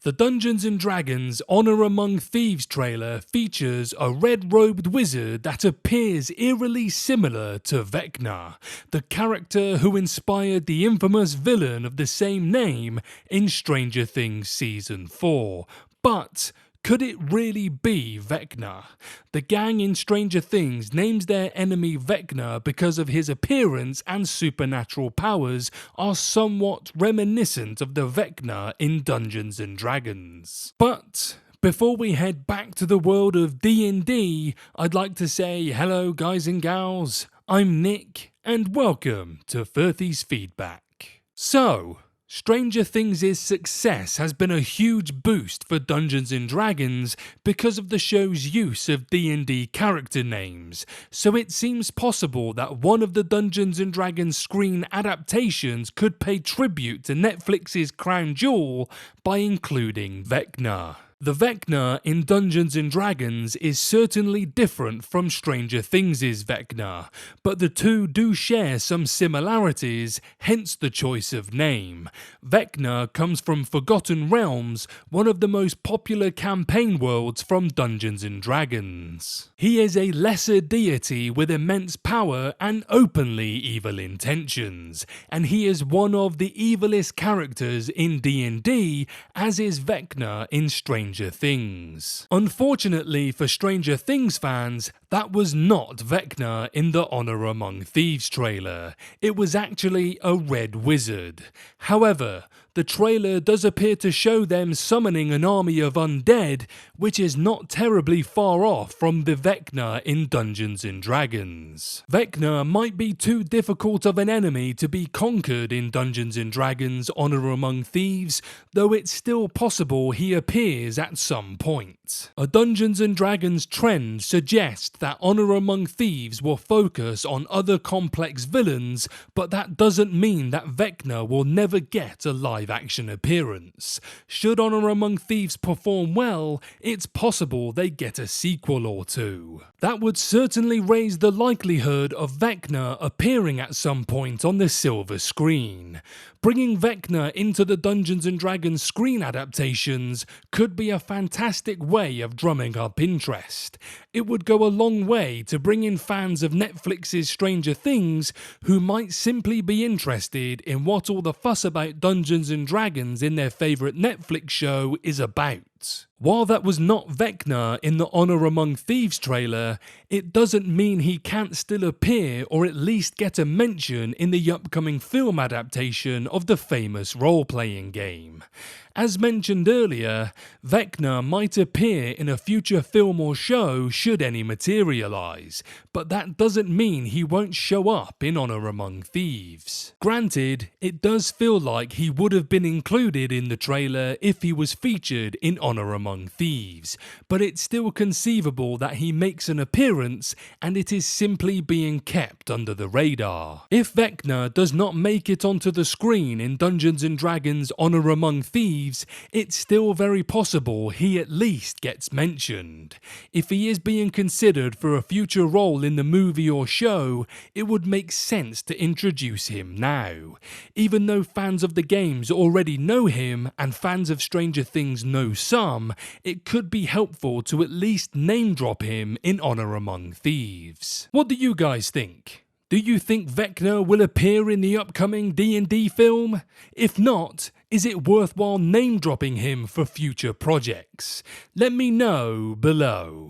The Dungeons & Dragons Honor Among Thieves trailer features a red-robed wizard that appears eerily similar to VECNA, the character who inspired the infamous villain of the same name in Stranger Things Season 4. But could it really be VECNA? The gang in Stranger Things names their enemy VECNA because of his appearance and supernatural powers are somewhat reminiscent of the VECNA in Dungeons & Dragons. But before we head back to the world of D&D, I'd like to say hello guys and gals, I'm Nick, and welcome to Firthy's Feedback. So, Stranger Things' success has been a huge boost for Dungeons & Dragons because of the show's use of D&D character names, so it seems possible that one of the Dungeons & Dragons screen adaptations could pay tribute to Netflix's crown jewel by including VECNA. The VECNA in Dungeons & Dragons is certainly different from Stranger Things' VECNA, but the two do share some similarities, hence the choice of name. VECNA comes from Forgotten Realms, one of the most popular campaign worlds from Dungeons & Dragons. He is a lesser deity with immense power and openly evil intentions, and he is one of the evilest characters in D&D, as is VECNA in Stranger Things. Unfortunately for Stranger Things fans, that was not VECNA in the Honor Among Thieves trailer. It was actually a red wizard. However, the trailer does appear to show them summoning an army of undead, which is not terribly far off from the VECNA in Dungeons & Dragons. VECNA might be too difficult of an enemy to be conquered in Dungeons & Dragons Honor Among Thieves, though it's still possible he appears at some point. A Dungeons & Dragons trend suggests that Honor Among Thieves will focus on other complex villains, but that doesn't mean that VECNA will never get a live-action appearance. Should Honor Among Thieves perform well, it's possible they get a sequel or two. That would certainly raise the likelihood of VECNA appearing at some point on the silver screen. Bringing VECNA into the Dungeons & Dragons screen adaptations could be a fantastic way of drumming up interest. It would go a long way to bring in fans of Netflix's Stranger Things who might simply be interested in what all the fuss about Dungeons & Dragons in their favourite Netflix show is about. While that was not VECNA in the Honor Among Thieves trailer, it doesn't mean he can't still appear or at least get a mention in the upcoming film adaptation of the famous role-playing game. As mentioned earlier, VECNA might appear in a future film or show should any materialise, but that doesn't mean he won't show up in Honor Among Thieves. Granted, it does feel like he would have been included in the trailer if he was featured in Honor Among Thieves, but it's still conceivable that he makes an appearance and it is simply being kept under the radar. If VECNA does not make it onto the screen in Dungeons & Dragons Honor Among Thieves, it's still very possible he at least gets mentioned. If he is being considered for a future role in the movie or show, it would make sense to introduce him now. Even though fans of the games already know him and fans of Stranger Things know some, it could be helpful to at least name drop him in Honor Among Thieves. What do you guys think? Do you think VECNA will appear in the upcoming D&D film? If not, is it worthwhile name dropping him for future projects? Let me know below.